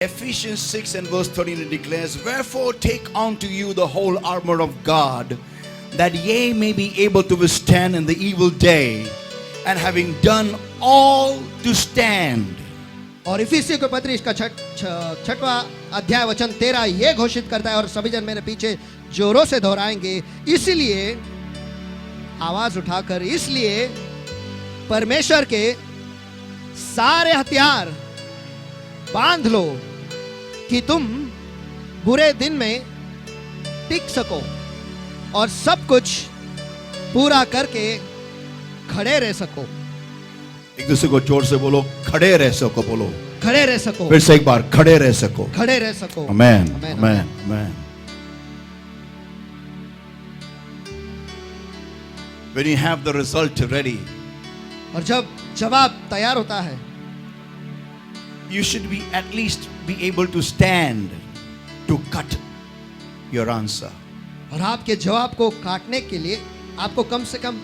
Ephesians 6 and verse 13 it declares, "Wherefore take unto you the whole armor of God, that ye may be able to withstand in the evil day, and having done all to stand." और इफिसियों के पत्र इसका छठवां अध्याय वचन 13 ये घोषित करता है, और सभी जन मेरे पीछे जोरों से दोहराएंगे, इसलिए आवाज उठाकर, इसलिए परमेश्वर के सारे हथियार बांध लो कि तुम बुरे दिन में टिक सको और सब कुछ पूरा करके खड़े रह सको। एक दूसरे को जोर से बोलो, खड़े रह सको। बोलो, खड़े रह सको। फिर से एक बार, खड़े रह सको। खड़े रह सको। आमेन, आमेन, आमेन। When you have the result ready, और जब जवाब तैयार होता है, you should be at least be able to stand to cut your answer. और आपके जवाब को काटने के लिए आपको कम से कम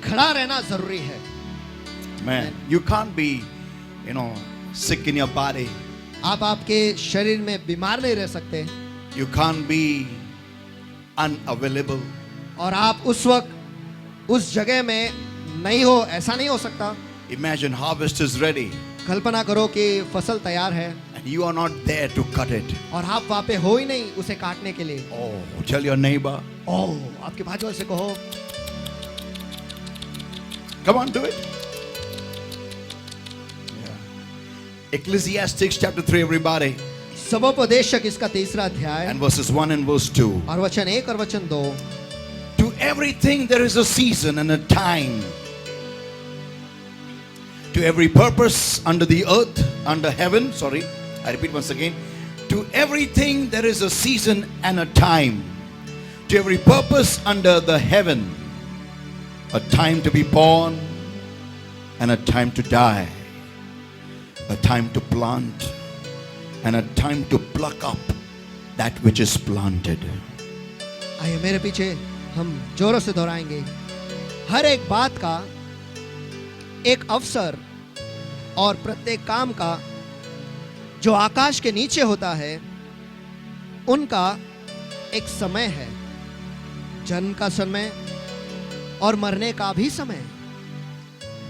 खड़ा रहना जरूरी है। Man, you can't be, sick in your body. आप आपके शरीर में बीमार नहीं रह सकते। You can't be unavailable. और आप उस वक्त उस जगह में नहीं हो, ऐसा नहीं हो सकता। Imagine harvest is ready कल्पना करो कि फसल तैयार है and you are not there to cut it. और आप वहां पे हो ही नहीं उसे काटने के लिए। Oh, tell your neighbor. आपके बाजू वाले से कहो, Come on, do it. Ecclesiastes chapter 3, everybody. सबोपदेशक इसका तीसरा अध्याय And verses 1 and verse 2. और वचन 1 और वचन 2। To everything there is a season and a time. To every purpose under the earth, under heaven. Sorry, I repeat once again. To everything there is a season and a time. To every purpose under the heaven. A time to be born and a time to die. A time to plant and a time to pluck up that which is planted. आइए मेरे पीछे हम जोरों से दोहराएंगे। हर एक बात का एक अवसर और प्रत्येक काम का जो आकाश के नीचे होता है उनका एक समय है। जन्म का समय और मरने का भी समय,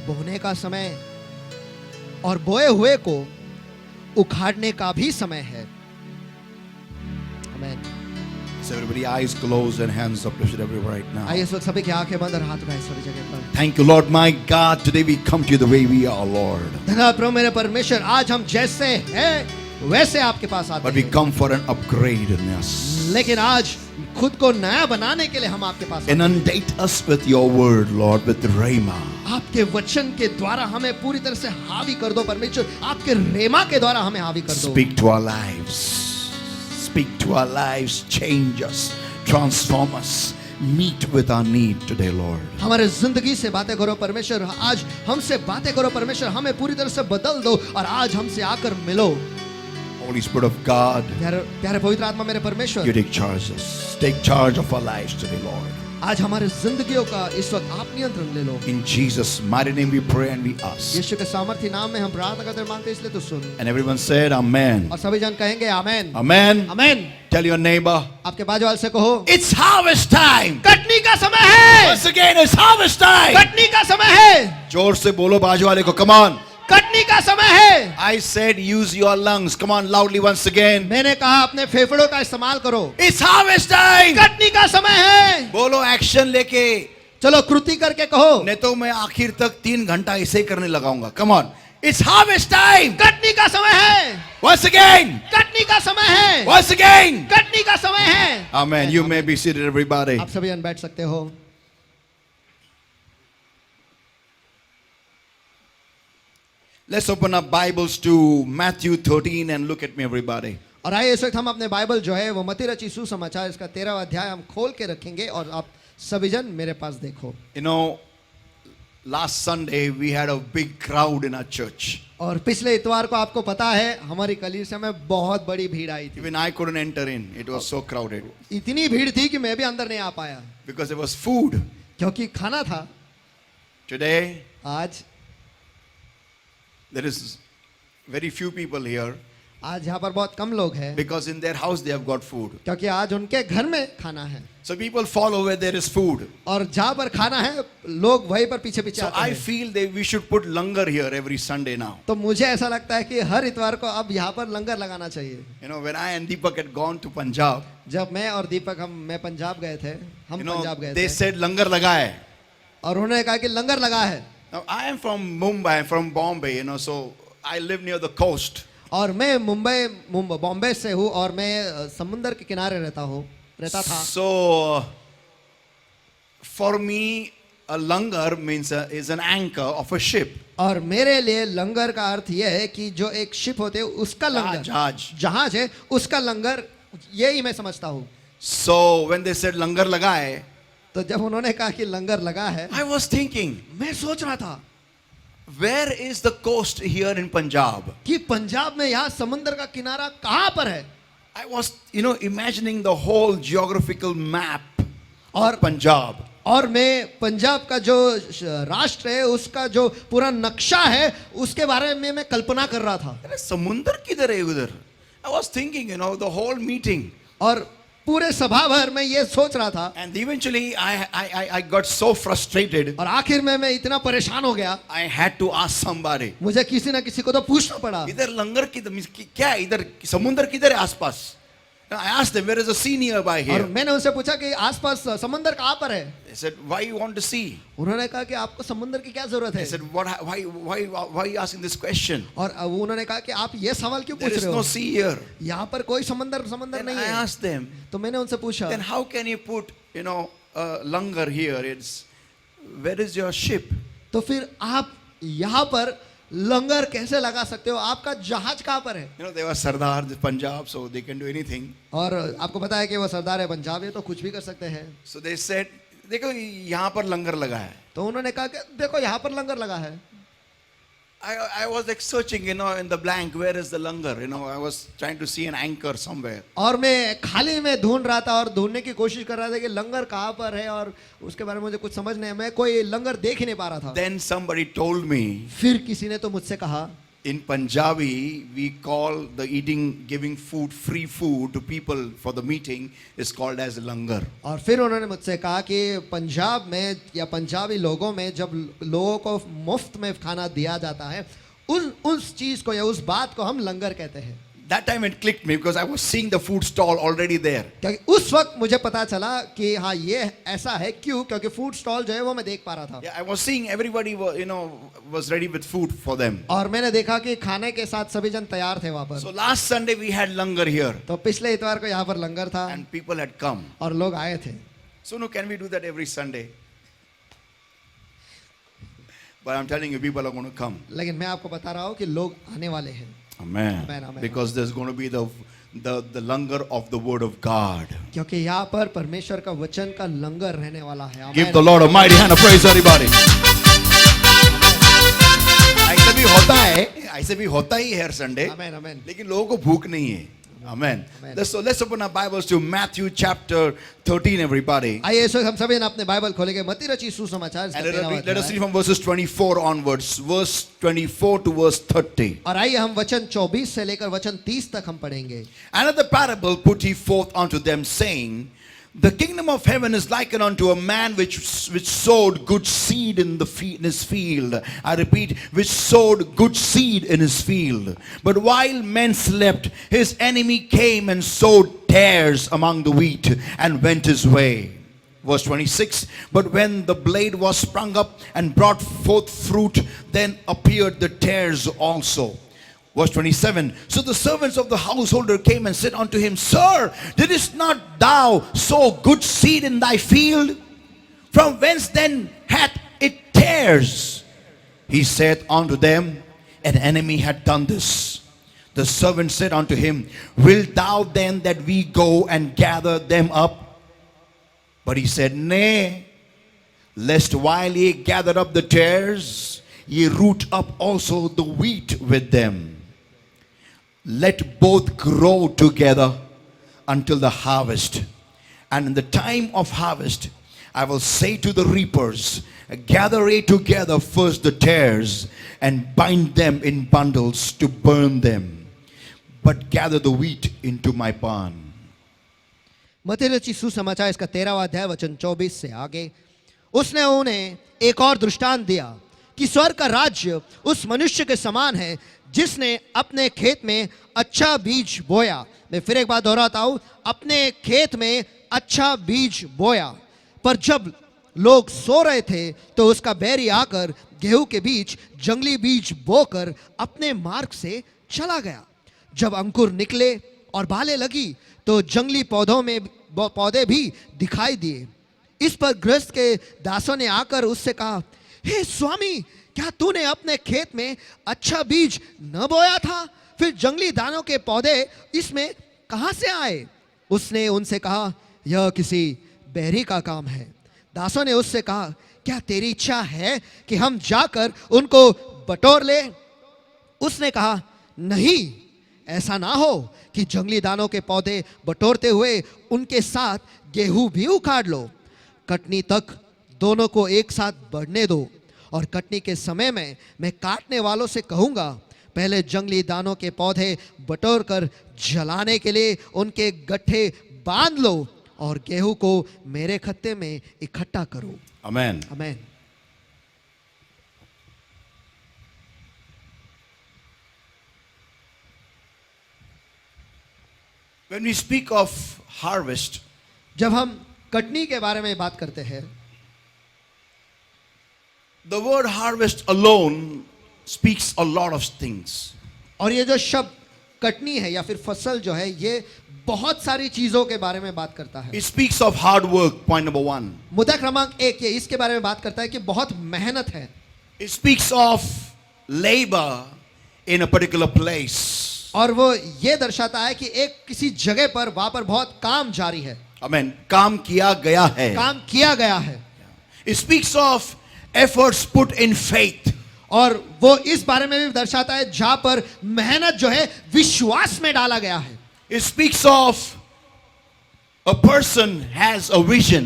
बोने का समय और बोए हुए को उखाड़ने का भी समय है। आमीन। So everybody eyes closed and hands uplifted everywhere right now. आइए इस वक्त सभी की आंखें बंद और हाथ उठाएं सभी जगह पर। Thank you, Lord, my God. Today we come to you the way we are, Lord. धन्यवाद प्रभु मेरे परमेश्वर, आज हम जैसे हैं वैसे आपके पास आते But we हैं, come for an upgrade in us. लेकिन आज खुद को नया बनाने के लिए हम आपके पास आते हैं। Inundate us with your word, Lord, with Rhema. आपके वचन के द्वारा हमें पूरी तरह से हावी कर दो परमेश्वर, आपके रेमा के द्वारा हमें हावी कर दो। Speak to our lives. Speak to our lives. Change us. Transform us. Meet with our need today, Lord. हमारे जिंदगी से बातें करो परमेश्वर, आज हमसे बातें करो परमेश्वर, हमें पूरी तरह से बदल दो और आज हमसे आकर मिलो। Holy Spirit of God, प्यारे पवित्र आत्मा मेरे परमेश्वर, you take charge of us. Take charge of our lives today, Lord. आज हमारे जिंदगियों का इस वक्त आप नियंत्रण ले लो। In Jesus' mighty name we pray and we ask. यीशु के सामर्थ्य नाम में हम प्रार्थना करते मांगते हैं, इसलिए तो सुन। And everyone said, Amen. और सभी जन कहेंगे आमेन। Amen. Amen. Tell your neighbor, आपके बाजू वाले से कहो, it's harvest time. कटनी का समय है। Once again, it's harvest time. Katni का समय है। जोर से बोलो बाजू वाले को, come on. कटनी का समय है। I said use your lungs. Come on, loudly once again. मैंने कहा अपने फेफड़ों का इस्तेमाल करो। It's harvest time. कटनी का समय है। बोलो एक्शन लेके। चलो कृति करके कहो। नहीं तो मैं आखिर तक 3 घंटा ऐसे ही करने लगाऊंगा। Come on. It's harvest time. Katni का समय है। Once again. कटनी का समय है। Once again. कटनी का समय है। Amen. You may be seated, everybody. आप सभी जन बैठ सकते हो। Let's open up Bibles to Matthew 13 and look at me, everybody. और आइए इस वक्त हम अपने बाइबल जो है वो मत्ती रची सुसमाचार इसका 13वां अध्याय हम खोल के रखेंगे और आप सभी जन मेरे पास देखो। You know, last Sunday we had a big crowd in our church. और पिछले इतवार को आपको पता है हमारी कलीसिया में बहुत बड़ी भीड़ आई थी। Even I couldn't enter in. It was so crowded. इतनी भीड़ थी कि मैं भी अंदर नहीं आ पाया Because there was food. क्योंकि खाना था। Today, आज there is very few people here, आज यहाँ पर बहुत कम लोग हैं because in their house they have got food. क्योंकि आज उनके घर में खाना है So people follow where there is food. और जहाँ पर खाना है लोग वहीं पर पीछे पीछे So आते I हैं। feel that we should put langar here every Sunday now. तो मुझे ऐसा लगता है कि हर इतवार को अब यहाँ पर लंगर लगाना चाहिए। You know, when I and Deepak had gone to Punjab, जब मैं और दीपक मैं पंजाब गए थे, हम you know, पंजाब गए they थे said langar laga hai. और उन्होंने कहा कि लंगर लगा है। Now I am from Mumbai, from Bombay, you know, so I live near the coast. और मैं बॉम्बे से हूँ और मैं समुंदर के किनारे रहता था। So for me, a langar means is an anchor of a ship. और मेरे लिए लंगर का अर्थ यह है कि जो एक शिप होते है उसका लंगर, जहाज है उसका लंगर, यही मैं समझता हूँ। So when they said langar laga hai, तो जब उन्होंने कहा कि लंगर लगा है, I was thinking, मैं सोच रहा था where is the coast here in Punjab? कि पंजाब में यहाँ समुंदर का किनारा कहाँ पर है। I was, you know, imagining the whole geographical map और- of Punjab. और मैं पंजाब का जो राष्ट्र है उसका जो पूरा नक्शा है उसके बारे में मैं कल्पना कर रहा था। अरे समुंदर किधर है उधर? I was thinking, you know, the whole meeting. और पूरे सभा भर में ये सोच रहा था And eventually I got so frustrated, और आखिर में मैं इतना परेशान हो गया, I had to ask somebody. मुझे किसी ना किसी को तो पूछना पड़ा। इधर लंगर किधर, क्या है इधर, समुंदर किधर है आसपास? I asked them, where is a sea nearby और here? मैंने उनसे पूछा कि आसपास समुंदर कहाँ पर है। They said, why you want to see? उन्होंने कहा कि आपको समुंदर की क्या जरूरत I है। said, why are you asking this question? और उन्होंने कहा कि आप ये सवाल क्यों There पूछ is रहे no हो, sea here. यहाँ पर कोई समंदर Then नहीं I है। asked them, तो मैंने उनसे पूछा then how can you put, you know, langar here? It's, where is your ship? तो फिर आप यहाँ पर लंगर कैसे लगा सकते हो, आपका जहाज कहाँ पर है। You know, they were Sardar, Punjab, so they can do anything. और आपको पता है कि वो सरदार है पंजाब है तो कुछ भी कर सकते हैं। So they said, देखो यहाँ पर लंगर लगा है. तो उन्होंने कहा कि देखो यहाँ पर लंगर लगा है। I was like searching, you know, in the blank, where is the langar? You know, I was trying to see an anchor somewhere. और मैं खाली में ढूंढ रहा था और ढूंढने की कोशिश कर रहा था कि लंगर कहाँ पर है, और उसके बारे में मुझे कुछ समझ नहीं, मैं कोई लंगर देख ही नहीं पा रहा था। Then somebody told me, फिर किसी ने तो मुझसे कहा, in Punjabi, we call the eating, giving food, free food to people for the meeting is called as langar. और फिर उन्होंने मुझसे कहा कि पंजाब में या पंजाबी लोगों में जब लोगों को मुफ्त में खाना दिया जाता है उस चीज को या उस बात को हम लंगर कहते हैं। That time it clicked me because I was seeing the food stall already there. क्योंकि उस वक्त मुझे पता चला कि हाँ ये ऐसा है, क्यों, क्योंकि फूड स्टॉल जो है वो मैं देख पा रहा था। Yeah, I was seeing everybody, you know, was ready with food for them. और मैंने देखा कि खाने के साथ सभी जन तैयार थे वहां पर। So last Sunday we had langar here तो पिछले इतवार को यहाँ पर लंगर था and people had come. और लोग आए थे। So no, can we do that every Sunday? But I'm telling you, people are going to come. लेकिन मैं आपको बता रहा हूँ कि लोग आने वाले हैं। Amen. Amen, amen. Because there's going to be the langar of the word of God. क्योंकि यहाँ पर परमेश्वर का वचन का लंगर रहने वाला है। Give the Lord a mighty hand of praise, everybody. ऐसे भी होता ही है हर संडे, आमेन आमेन। लेकिन लोगों को भूख नहीं है। Amen. Amen. So let's open our Bibles to Matthew chapter 13, everybody. आइए इस वक्त हम सभी ने अपने बाइबल खोलेंगे मत्ती रची सुसमाचार इसका And let 13वां us अध्याय। read from verses 24 onwards, verse 24 to verse 30. और आइए हम वचन 24 से लेकर वचन 30 तक हम पढ़ेंगे। Another parable put he forth unto them, saying, the kingdom of heaven is likened unto a man which sowed good seed in his field. I repeat, which sowed good seed in his field. But while men slept, his enemy came and sowed tares among the wheat and went his way. Verse 26, but when the blade was sprung up and brought forth fruit, then appeared the tares also. Verse 27, so the servants of the householder came and said unto him, Sir, didst not thou sow good seed in thy field? From whence then hath it tares? He said unto them, an enemy had done this. The servant said unto him, wilt thou then that we go and gather them up? But he said, Nay, lest while ye gather up the tares, ye root up also the wheat with them. Let both grow together until the harvest. And in the time of harvest, I will say to the reapers, gather ye together first the tares, and bind them in bundles to burn them. but gather the wheat into my barn. मत्ती रचित सुसमाचार इसका 13वां अध्याय वचन 24 से आगे, उसने उन्हें एक और दृष्टांत दिया कि स्वर्ग का राज्य उस मनुष्य के समान है जिसने अपने खेत में अच्छा बीज बोया। मैं फिर एक बात दोहराता हूं, अपने खेत में अच्छा बीज बोया। पर जब लोग सो रहे थे तो उसका बैरी आकर गेहूं के बीच जंगली बीज बोकर अपने मार्ग से चला गया। जब अंकुर निकले और बालें लगी तो जंगली पौधे भी दिखाई दिए। इस पर गृहस्थ के दासों ने आकर उससे कहा, हे स्वामी, क्या तूने अपने खेत में अच्छा बीज न बोया था? फिर जंगली दानों के पौधे इसमें कहां से आए? उसने उनसे कहा, यह किसी बहरी का काम है। दासों ने उससे कहा, क्या तेरी इच्छा है कि हम जाकर उनको बटोर ले? उसने कहा, नहीं, ऐसा ना हो कि जंगली दानों के पौधे बटोरते हुए उनके साथ गेहूं भी उखाड़ लो। कटनी तक दोनों को एक साथ बढ़ने दो, और कटनी के समय में मैं काटने वालों से कहूंगा, पहले जंगली दानों के पौधे बटोर कर जलाने के लिए उनके गट्ठे बांध लो, और गेहूं को मेरे खत्ते में इकट्ठा करो। Amen. Amen. When we speak of harvest, जब हम कटनी के बारे में बात करते हैं, the word harvest alone speaks a lot of things. और ये जो शब्द कटनी है या फिर फसल जो है, ये बहुत सारी चीजों के बारे में बात करता है। It speaks of hard work, point number 1. मुद्दा क्रमांक 1 ये इसके बारे में बात करता है कि बहुत मेहनत है। It speaks of labor in a particular place. और वो ये दर्शाता है कि एक किसी जगह पर वहां पर बहुत काम जारी है। Amen. काम किया गया है. काम किया गया है। It speaks of efforts put in faith. और वो इस बारे में भी दर्शाता है जहां पर मेहनत जो है विश्वास में डाला गया है। It speaks of a person has a vision.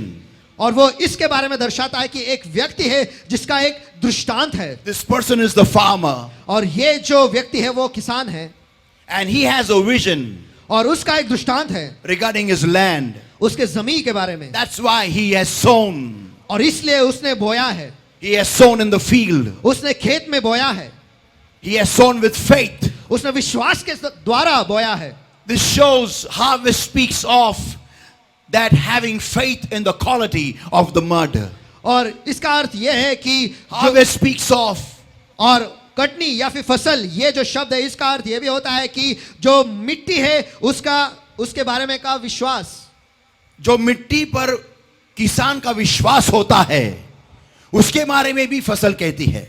और वो इसके बारे में दर्शाता है कि एक व्यक्ति है जिसका एक दृष्टांत है। This person is the farmer और ये जो व्यक्ति है वो किसान है, and he has a vision और उसका एक दृष्टांत है regarding his land. उसके जमीन के बारे में। That's why he has sown. और इसलिए उसने बोया है। He has sown in the field. उसने खेत में बोया है। He has sown with faith. उसने विश्वास के द्वारा बोया है। This shows harvest speaks of that having faith in the quality of the mud. और इसका अर्थ यह है कि Harvest speaks of और कटनी या फिर फसल, ये जो शब्द है इसका अर्थ यह भी होता है कि जो मिट्टी है उसके बारे में का विश्वास। जो मिट्टी पर किसान का विश्वास होता है उसके बारे में भी फसल कहती है।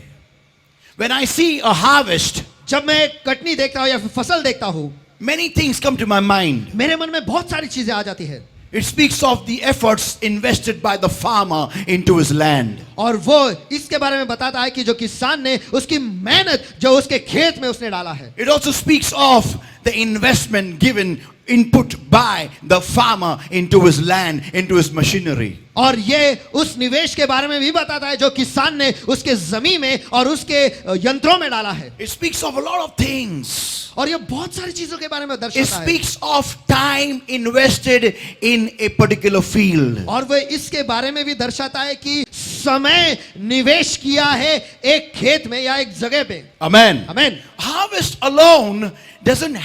When I see a harvest, जब मैं कटनी देखता हूं या फिर फसल देखता हूं, many things come to my mind. मेरे मन में बहुत सारी चीजें आ जाती है। It speaks of the efforts invested by the farmer into his land. और वो इसके बारे में बताता है कि जो किसान ने उसकी मेहनत जो उसके खेत में उसने डाला है। It also speaks of the investment given, input by the farmer into his land, into his machinery. और ये उस निवेश के बारे में भी बताता है जो किसान ने उसके जमीन में और उसके यंत्रों में डाला है। It speaks of a lot of things. और ये बहुत सारी चीजों के बारे में It दर्शाता है। speaks of time invested in a particular field. और वह इसके बारे में भी दर्शाता है कि समय निवेश किया है एक खेत में या एक जगह पे। Amen. आमीन। Harvest alone doesn't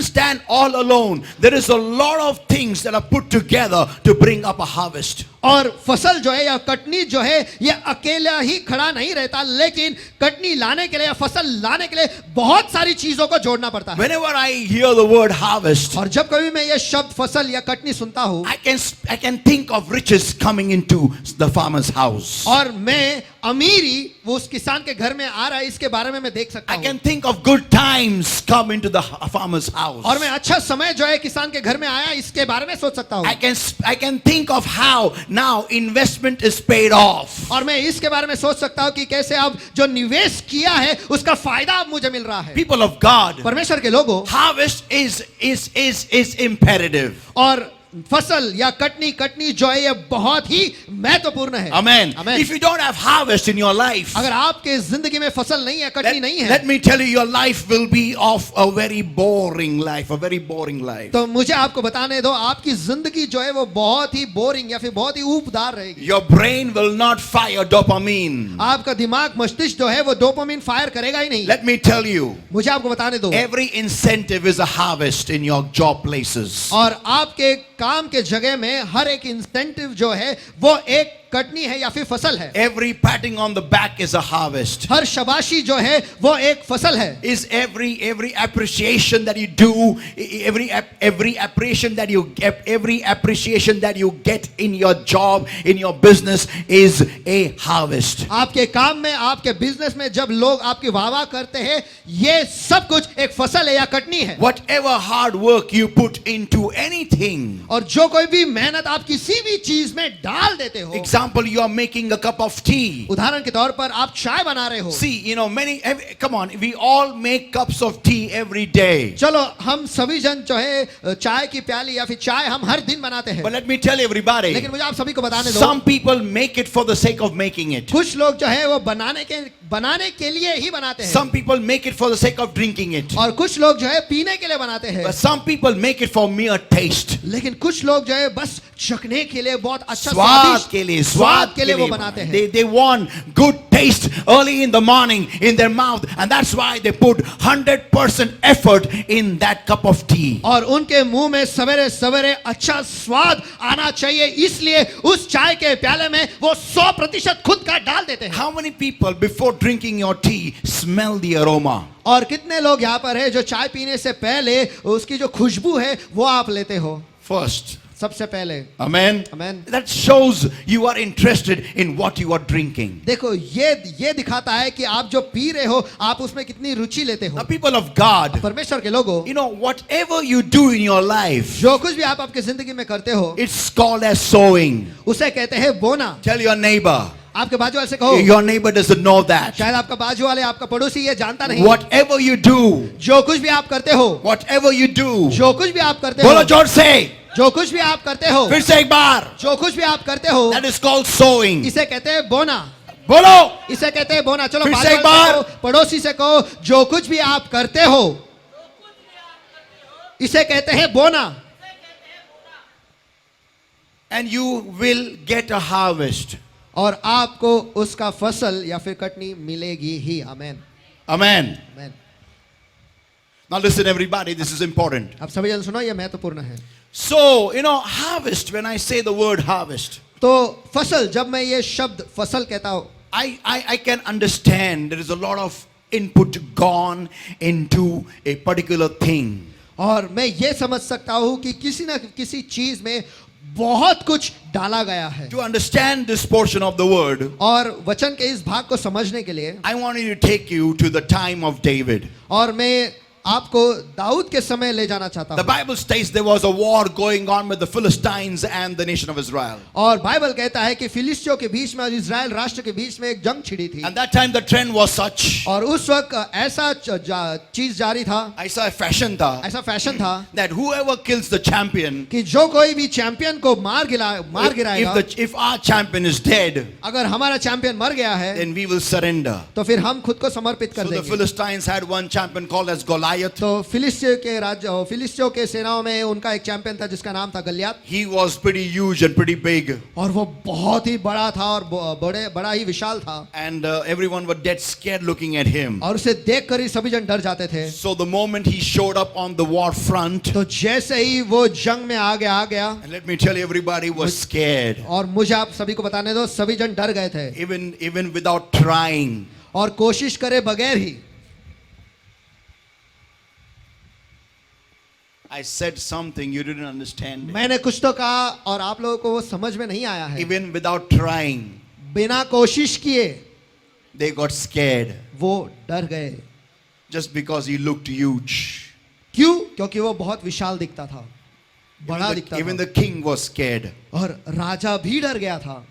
stand all alone. There is a lot of things that are put together to bring up a harvest. और फसल जो है या कटनी जो है ये अकेला ही खड़ा नहीं रहता, लेकिन कटनी लाने के लिए या फसल लाने के लिए बहुत सारी चीजों को जोड़ना पड़ता है। Whenever I hear the word harvest, और जब कभी मैं ये शब्द फसल या कटनी सुनता हूँ, I can think of riches coming into the farmer's house. और मैं अमीरी वो उस किसान के घर में आ रहा है इसके बारे में मैं देख सकता I हूँ। can think of good times come into the farmer's house. और मैं अच्छा समय जो है किसान के घर में आया इसके बारे में सोच सकता हूँ। I can think of how now investment is paid off. और मैं इसके बारे में सोच सकता हूँ कि कैसे अब जो निवेश किया है उसका फायदा अब मुझे मिल रहा है। People of God, परमेश्वर के लोगों, harvest is imperative. और फसल या कटनी जो है ये बहुत ही महत्वपूर्ण है. Amen. Amen. If you don't have harvest in your life, अगर आपके जिंदगी में फसल नहीं है, कटनी नहीं है, let me tell you, your life will be of a very boring life, a very boring life. तो मुझे आपको बताने दो, आपकी जिंदगी जो है वो बहुत ही बोरिंग या फिर बहुत ही ऊबदार रहेगी. Your brain will not fire dopamine. आपका दिमाग, मस्तिष्क जो है वो डोपामिन फायर करेगा ही नहीं. Let me tell you, मुझे आपको बताने दो, every incentive is a harvest in your job places. और आपके काम के जगह में हर एक इंसेंटिव जो है वो एक कटनी है या फिर फसल है. Every patting on the back is a harvest. हर शाबाशी जो है वो एक फसल है. Is every appreciation that you do, every appreciation that you get in your job, in your business is a harvest. आपके काम में, आपके बिजनेस में जब लोग आपकी वाह करते हैं, ये सब कुछ एक फसल है या कटनी है. Whatever hard work you put into anything. और जो कोई भी मेहनत आप किसी भी चीज में डाल देते हो. Example, you are making a cup of tea. उदाहरण के तौर पर आप चाय बना रहे हो. See, come on, we all make cups of tea every day. चलो हम सभी जन जो है चाय की प्याली या फिर चाय हम हर दिन बनाते हैं. But let me tell everybody, लेकिन मुझे आप सभी को बताने दो, some people make it for the sake of making it. कुछ लोग जो है वो बनाने के लिए ही बनाते हैं. Some people make it for the sake of drinking it. और कुछ लोग जो है पीने के लिए बनाते हैं. But some people make it for mere taste. लेकिन कुछ लोग जो है बस चखने के लिए, बहुत अच्छा स्वाद के लिए वो बनाते हैं. They want good taste early in the morning in their mouth, and that's why they put 100% effort in that cup of tea. और उनके मुंह में सवेरे सवेरे अच्छा स्वाद आना चाहिए, इसलिए उस चाय के प्याले में वो 100% खुद का डाल देते हैं. How many people before drinking your tea smell the aroma? और कितने लोग यहाँ पर है जो चाय पीने से पहले उसकी जो खुशबू है वो आप लेते हो First. सबसे पहले. Amen. Amen. That shows you are interested in what you are drinking. देखो ये दिखाता है कि आप जो पी रहे हो आप उसमें कितनी रुचि लेते Now, हो. people of God, परमेश्वर के लोगों, whatever you do in your life, जो कुछ भी आप आपकी जिंदगी में करते हो it's called as sowing. उसे कहते हैं बोना. Tell your neighbor. आपके बाजू वाले से कहो. Your neighbor doesn't know that. शायद आपका बाजू वाले, आपका पड़ोसी ये जानता नहीं. Whatever you do, जो कुछ भी आप करते हो, whatever you do, जो कुछ भी आप करते हो, बोलो जोर से, जो कुछ भी आप करते हो, फिर से एक बार, जो कुछ भी आप करते हो, that is called sowing. इसे कहते हैं बोना. बोलो, इसे कहते हैं बोना. चलो फिर बाजू से एक वाले से बार, कहो, पड़ोसी से कहो, जो कुछ भी आप करते हो इसे कहते हैं बोना. and you will get a harvest. और आपको उसका फसल या फिर कटनी मिलेगी ही. आमेन. Amen. Amen. Now listen everybody, this is important. आप सभी जन सुनो, ये महत्वपूर्ण है. So, harvest, when I say the word harvest, तो फसल, जब मैं ये शब्द फसल कहता हूं, I can understand there is a lot of input gone into a particular thing. और मैं ये समझ सकता हूं कि किसी ना किसी चीज में बहुत कुछ डाला गया है. To understand this portion of the word, और वचन के इस भाग को समझने के लिए I want you to take you to the time of David. और मैं आपको दाऊद के समय ले जाना चाहता The हूं. Bible states there was a war going on with the Philistines and the nation of Israel. और बाइबल कहता है कि फिलिस्तियों के बीच में और इजराइल राष्ट्र के बीच में एक जंग छिड़ी थी. At that time the trend was such, और उस वक्त ऐसा चीज जारी था, ऐसा fashion था, ऐसा फैशन था that whoever kills the champion, कि जो कोई भी चैंपियन को मार गिराएगा, if our champion is dead, अगर हमारा चैंपियन मर गया है then we will surrender. तो फिर हम खुद को समर्पित कर So the देंगे. Philistines had one champion called as Goliath. तो फिलिस्तियों के सेनाओं में उनका एक चैंपियन था जिसका नाम था Galiyat. He was pretty huge and pretty big. और वो बहुत ही बड़ा था और बड़ा ही विशाल था. And everyone were dead scared looking at him. और उसे देखकर ही सभी जन डर जाते थे. So the moment he showed up on the war front, तो जैसे ही वो जंग में आ गया, and let me tell you, everybody was scared. और मुझे आप सभी को बताने दो, सभी जन डर गए थे. Even without trying. और कोशिश करे बगैर ही. I said something you didn't understand. मैंने कुछ तो कहा और आप लोगों को वो समझ में नहीं आया है. Even without trying, बिना कोशिश किए they got scared वो डर गए. just because he looked huge. क्यों? क्योंकि वो बहुत विशाल दिखता था, बड़ा दिखता Even था. the king was scared और राजा भी डर गया था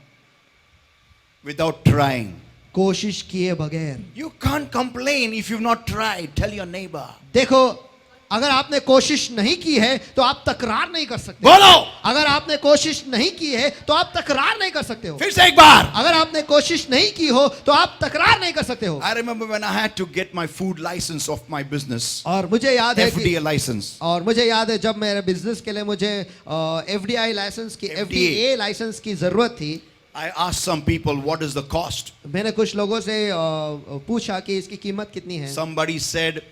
without trying. कोशिश किए बगैर. You can't complain if you've not tried. Tell your neighbor. देखो, अगर आपने कोशिश नहीं की है तो आप तकरार नहीं कर सकते। बोलो, अगर आपने कोशिश नहीं की है तो आप तकरार नहीं कर सकते हो। फिर से एक बार। अगर आपने कोशिश नहीं की हो तो आप तकरार नहीं कर सकते हो। I remember when I had to get my food license of my business, और मुझे याद है कि FDA license. और मुझे याद है जब मेरे बिजनेस के लिए मुझे एफडीआई लाइसेंस की FDA एफडीए लाइसेंस की जरूरत थी। I asked some people, what is the cost? मैंने कुछ लोगों से पूछा कि इसकी कीमत कितनी है। Somebody said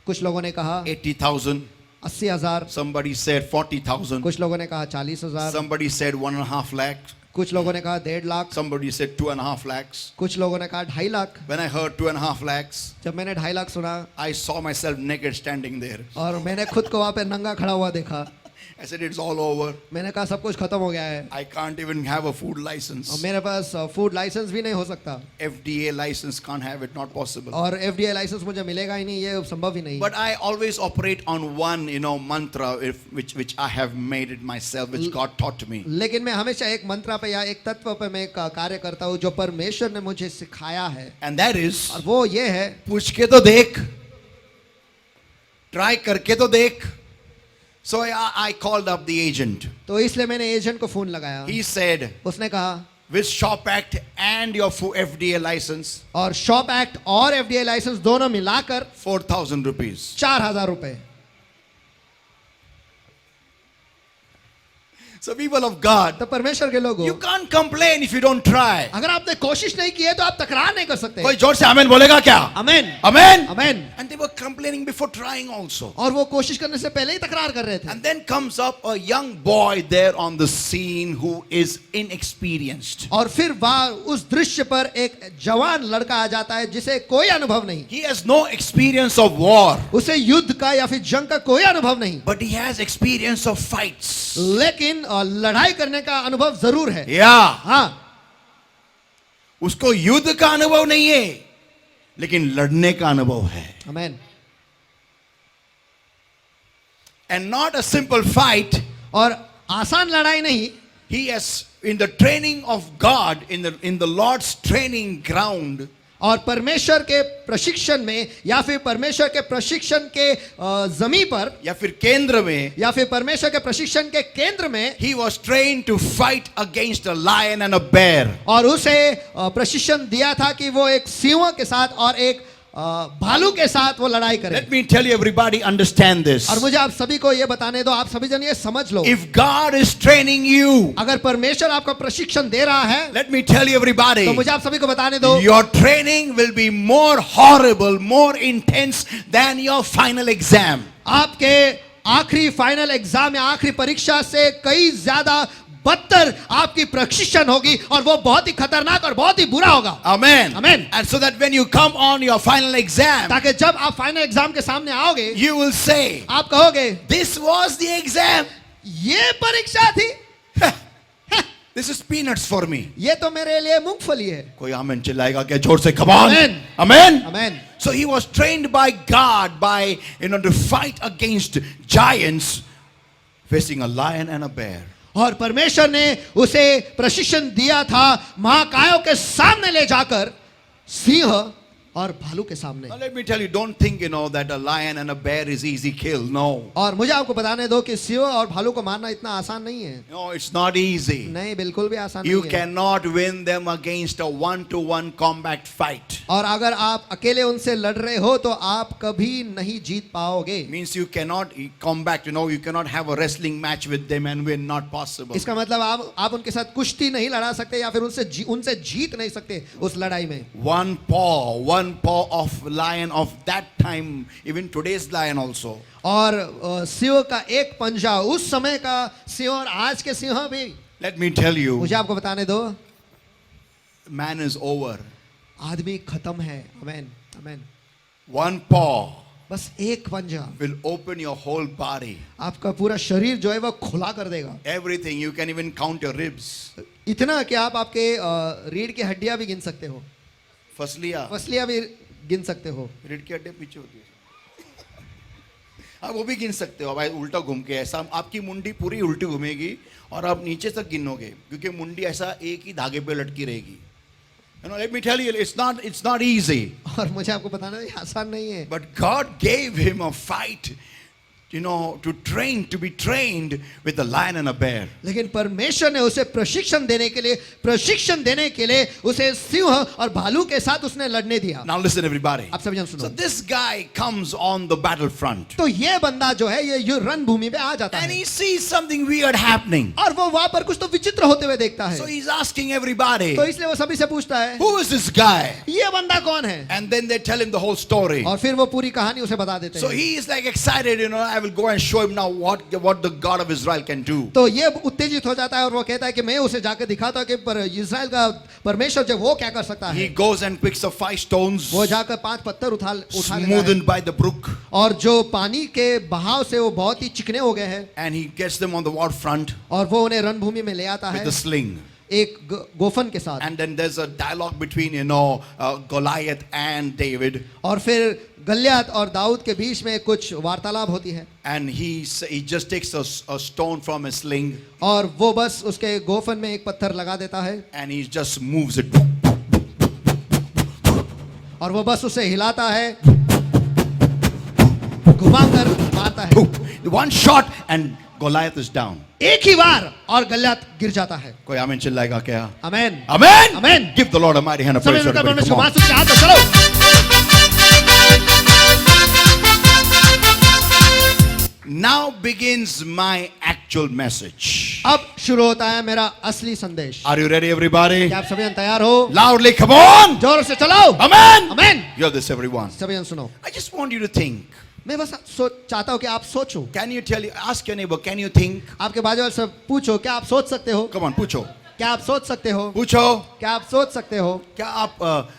कुछ लोगों ने कहा 80,000. 80,000, Somebody said 40,000. कुछ लोगों ने कहा 40,000, Somebody said 1.5 lakh. कुछ लोगों ने कहा 1.5 लाख, Somebody said 2.5 lakhs. कुछ लोगों ने कहा 2.5 lakh. When I heard 2.5 lakhs, जब मैंने 2.5 लाख सुना I saw myself naked standing there. और मैंने खुद को वहां पे नंगा खड़ा हुआ देखा, I said, it's all over. मैंने कहा सब कुछ खत्म हो गया है। I can't even have a food और license. मेरे पास फूड लाइसेंस भी नहीं हो सकता FDA license can't have it, not possible. और एफडीए लाइसेंस मुझे मिलेगा ही नहीं, ये संभव ही नहीं। But I always operate on one, mantra which I have made it myself, which God taught me. लेकिन मैं हमेशा एक मंत्र पे या एक तत्व पे मैं कार्य करता हूँ जो परमेश्वर ने मुझे सिखाया है, And that is, और वो ये है, पूछ के तो देख, try करके तो देख. So I called up the agent. तो इसलिए मैंने एजेंट को फोन लगाया। He said, उसने कहा with Shop Act and your FDA license, और शॉप एक्ट और एफडीए लाइसेंस दोनों मिलाकर 4,000 rupees. 4,000 रुपए। So people of God, तो परमेश्वर के लोगों, you can't complain if you don't try. अगर आपने कोशिश नहीं की है तो आप तकरार नहीं कर सकते। कोई जोर से आमेन बोलेगा क्या? आमेन, Amen. Amen. And they were complaining before trying also. और वो कोशिश करने से पहले ही तकरार कर रहे थे। And then comes up a young boy there on the scene who is inexperienced. और फिर वहां उस दृश्य पर एक जवान लड़का आ जाता है जिसे कोई अनुभव नहीं, He has no experience of war, उसे युद्ध का या फिर जंग का कोई अनुभव नहीं, but he has experience of fights. लेकिन लड़ाई करने का अनुभव जरूर है। Yeah. हाँ, उसको युद्ध का अनुभव नहीं है, लेकिन लड़ने का अनुभव है. आमेन। And not a simple fight. और आसान लड़ाई नहीं, He has, in the training of God, in the Lord's training ground, और परमेश्वर के प्रशिक्षण में या फिर परमेश्वर के प्रशिक्षण के जमीन पर या फिर केंद्र में, या फिर परमेश्वर के प्रशिक्षण के केंद्र में he was trained to fight against a lion and a bear. और उसे प्रशिक्षण दिया था कि वो एक सिंह के साथ और एक भालू के साथ वो लड़ाई करे। Let me tell you, everybody understand this. और मुझे आप सभी को ये बताने दो, आप सभी जन ये समझ लो, If God is training you, अगर परमेश्वर आपको प्रशिक्षण दे रहा है, let me tell you, everybody, तो मुझे आप सभी को बताने दो, your training will be more horrible, more intense than your final exam. आपके आखिरी फाइनल एग्जाम या आखिरी परीक्षा से कई ज्यादा बदतर आपकी प्रशिक्षण होगी और वो बहुत ही खतरनाक और बहुत ही बुरा होगा। Amen. Amen. And so that when you come on your final exam, ताकि जब आप फाइनल एग्जाम के सामने आओगे, you will say, आप कहोगे this was the exam. ये परीक्षा थी, This is peanuts for me. ये तो मेरे लिए मूंगफली है। कोई आमेन चिल्लाएगा क्या जोर से? Come on. Amen. Amen. Amen. So he was trained by God to fight against giants, facing a lion and a bear. और परमेश्वर ने उसे प्रशिक्षण दिया था महाकायों के सामने ले जाकर, सिंह और भालू के सामने। Now let me tell you, don't think that a lion and a bear is easy kill. No. और मुझे आपको बताने दो कि सिंह और भालू को मारना इतना आसान नहीं है। No, it's not easy. नहीं, बिल्कुल भी आसान You नहीं है। cannot win them against a one-to-one combat fight. और अगर आप अकेले उनसे लड़ रहे हो तो आप कभी नहीं जीत पाओगे। Means you cannot combat, you cannot have a wrestling match with them and win, not possible. इसका मतलब आप उनके साथ कुश्ती नहीं लड़ा सकते या फिर उनसे जीत नहीं सकते उस लड़ाई में। One paw of lion of that time, even today's lion also. और सिंह का एक पंजा, उस समय का सिंह और आज के सिंह भी। Let me tell you, मुझे आपको बताने दो, man is over. आदमी खत्म है। आमेन, आमेन। One paw बस एक पंजा will open your whole body. आपका पूरा शरीर जो है वो खुला कर देगा। Everything, you can even count your ribs. इतना कि आप आपके रीढ़ की हड्डियां भी गिन सकते हो, फसलियां भी गिन सकते हो। रीढ़ की हड्डियां पीछे होती है, आप वो भी गिन सकते हो। भाई उल्टा घूम के ऐसा आपकी मुंडी पूरी उल्टी घूमेगी और आप नीचे तक गिनोगे, क्योंकि मुंडी ऐसा एक ही धागे पे लटकी रहेगी। Let me tell you, it's not easy. और मुझे आपको बताना ये आसान नहीं है। But God gave him a fight to be trained with a lion and a bear. लेकिन परमेश्वर ने उसे प्रशिक्षण देने के लिए उसे सिंह और भालू के साथ उसने लड़ने दिया. Now listen everybody. आप सभी जन So सुनो. this guy comes on the battlefront तो ये बंदा जो है ये रणभूमि में आ जाता and है he sees something weird happening. और वो वहां पर कुछ तो विचित्र होते हुए देखता So है. he's asking everybody, तो इसलिए वो सभी से पूछता है, who is this guy? ये बंदा कौन है? And then they tell him the whole story. और फिर वो पूरी कहानी उसे बता देते So हैं. he is like excited, I will go and show him now what the God of Israel can do. तो ये उत्तेजित हो जाता है और वो कहता है कि मैं उसे जाकर दिखाता हूं कि इस्राएल का परमेश्वर जो वो क्या कर सकता He है. goes and picks up 5 stones वो जाकर 5 पत्थर उठा लेता है smoothened by the brook, और जो पानी के बहाव से वो बहुत ही चिकने हो गए हैं and he gets them on the war front और वो उन्हें रणभूमि में ले आता with है a sling. एक गोफन के साथ. And then there's a dialogue between Goliath and David, और फिर गल्यात और दाऊद के बीच में कुछ वार्तालाप होती है and he just takes a stone from his sling और वो बस उसके गोफन में एक पत्थर लगा देता है and he just moves it. और वो बस उसे हिलाता है, घुमाकर मारता है. One shot and Goliath is down. एक ही बार और गल्यात गिर जाता है. कोई आमीन चिल्लाएगा क्या? आमेन. Amen. Amen. Give the Lord a mighty hand of सभी praise. मिलकर everybody. परमेश्वर Come को on. आशीष के हाथ में चलो. Now begins my actual message. अब शुरू होता है मेरा असली संदेश. Are you ready, everybody? क्या आप सभी जन तैयार हो? Loudly, come on. जोर से चलाओ. Amen. Amen. Hear this, everyone. सभी जन सुनो. I just want you to think. मैं बस चाहता हूँ कि आप सोचो. Can you ask your neighbor, can you think? आपके बाजू वाले से पूछो, क्या आप सोच सकते हो? Come on, पूछो. क्या आप सोच सकते हो? पूछो. क्या आप सोच सकते हो? क्या आप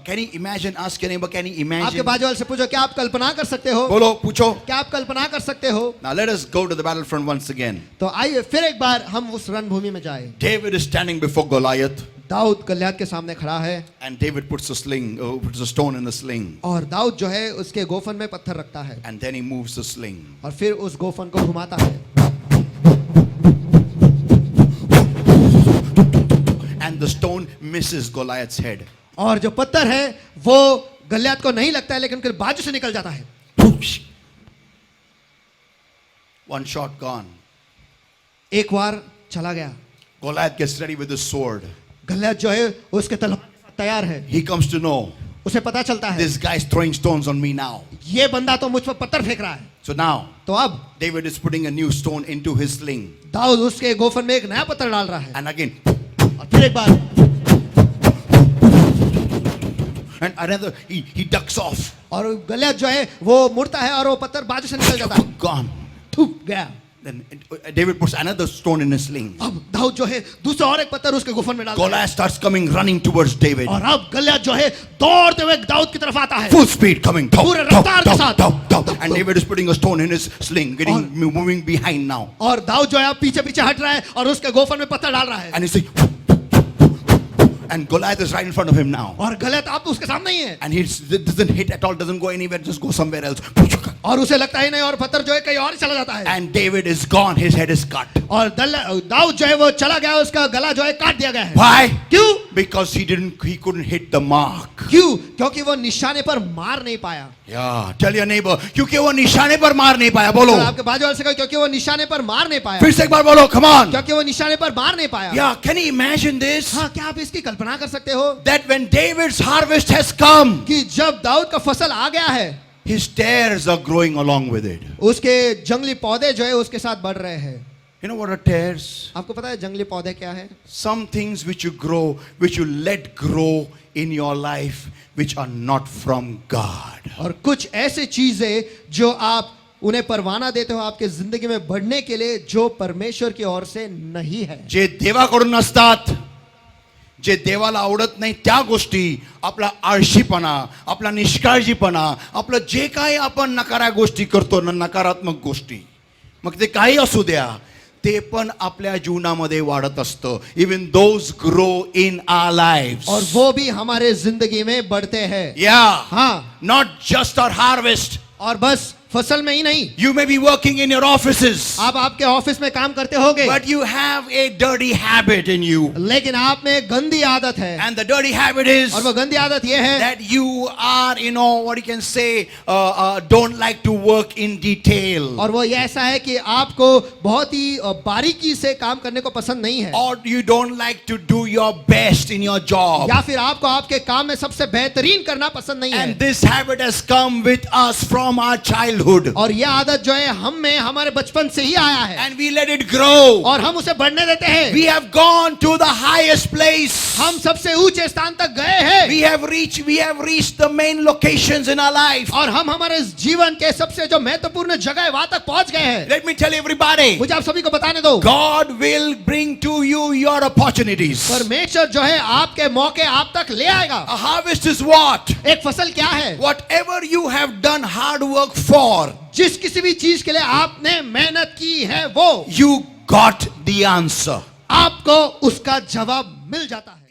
can you imagine? Ask your neighbor, can you आपके imagine? बाजू वाले से पूछो, क्या आप कल्पना कर सकते हो? बोलो, पूछो. क्या आप कल्पना कर सकते हो? Now let us go to the battlefront once again. तो आइए फिर एक बार हम उस रणभूमि में जाएं. David is standing before Goliath, Dawood गल्यात के सामने खड़ा है and David puts a stone in the sling, और दाऊद जो है उसके गोफन में पत्थर रखता है and then he moves the sling. और फिर उस गोफन को घुमाता है And the stone misses Goliath's head. और जो पत्थर है वो गल्यात को नहीं लगता है लेकिन उनके बाजू से निकल जाता है. One shot gone. एक बार चला गया. Goliath gets ready with his sword. गल्यात जो है उसके तलवार तैयार है. He comes to know उसे पता चलता है this guy is throwing stones on me now. ये बंदा तो मुझ पर पत्थर फेंक रहा है. So now तो अब David is putting a new stone into his sling. Dawood उसके गोफन में एक नया पत्थर डाल रहा है And again, और फिर एक बार and another, he ducks off. और गल्यात जो है वो मुड़ता है और वो पत्थर बाजू से निकल जाता है. Gone. थूक गया. Then David puts another stone in his sling. अब दाऊद जो है दूसरा और एक पत्थर उसके गुफन में डालता है Goliath starts coming running towards David. और अब गल्यात जो है दौड़ते हुए दाऊद की तरफ आता है Full speed coming. Dow, पूरे dow, रफ्तार के dow, साथ. dow, dow. And David is putting a stone in his sling, moving behind now. और दाऊद जो है अब पीछे पीछे हट रहा है और उसके गोफन में पत्थर डाल रहा है And he's saying, and Goliath is right in front of him now. और गल्यात आप तो उसके सामने ही है And he doesn't hit at all, doesn't go anywhere, just go somewhere else. और उसे लगता ही नहीं और पत्थर जो है कहीं और ही चला जाता है And David is gone, his head is cut. और दाऊद जो है वो चला गया उसका गला जो है काट दिया गया है. Why? क्यों? Because he couldn't hit the mark. क्यों? क्योंकि वो निशाने पर मार नहीं पाया. Yeah, tell your neighbor, क्योंकि वो निशाने पर मार नहीं पाया. बोलो. तो आपके बाजू वाले से कहो क्योंकि वो निशाने पर मार नहीं पाया. फिर से एक बार बोलो, come on. क्योंकि वो निशाने पर मार नहीं पाया. Yeah, can you imagine this? हाँ, क्या आप इसकी कल्पना कर सकते हो That when David's harvest has come, कि जब दाऊद का फसल आ गया है his tares are growing along with it. उसके जंगली पौधे जो है उसके साथ बढ़ रहे हैं. You know what are tares? आपको पता है जंगली पौधे क्या है? Some things which you grow, which you let grow in your life, which are not from God. और कुछ ऐसे चीजें जो आप उन्हें परवाना देते हो आपके जिंदगी में बढ़ने के लिए जो परमेश्वर की ओर से नहीं है. जे देवाकडून नसतात, जे देवाला आवडत नाही त्या गोष्टी, आपला आळशीपणा, आपला निष्काळजीपणा, आपलं जे काही आपण नकारा गोष्टी करतो ना, नकारात्मक गोष्टी, मग ते काही असू द्या, ते पण आपल्या जीवनामध्ये वाढत असतं. Even those grow in our lives. और वो भी हमारे जिंदगी में बढ़ते हैं. या हाँ, नॉट जस्ट आवर हार्वेस्ट, और बस फसल में ही नहीं, You may be working in your offices, आप आपके ऑफिस में काम करते होगे, but you have a dirty habit in you. लेकिन आप में एक गंदी आदत है, And the dirty habit is और वो गंदी आदत ये है that you are, what you can say, don't like to work in detail. और वो ये ऐसा है कि आपको बहुत ही बारीकी से काम करने को पसंद नहीं है, Or you don't like to do your best in your job. या फिर आपको आपके काम में सबसे बेहतरीन करना पसंद नहीं And है। this habit has come with us from our childhood. और ये आदत जो है हम में हमारे बचपन से ही आया है, And we let it grow. और हम उसे बढ़ने देते हैं। We have gone to the highest place. हम सबसे ऊंचे स्थान तक गए हैं, We have reached the main locations in our life. और हम हमारे जीवन के सबसे जो महत्वपूर्ण जगह है वहां तक पहुंच गए हैं। Let me tell everybody, मुझे आप सभी को बताने दो, God will bring to you your opportunities. परमेश्वर जो है आपके मौके आप तक ले आएगा। A harvest is what? एक फसल क्या है? Whatever you have done hard work for, जिस किसी भी चीज के लिए आपने मेहनत की है वो you got the answer. आपको उसका जवाब मिल जाता है।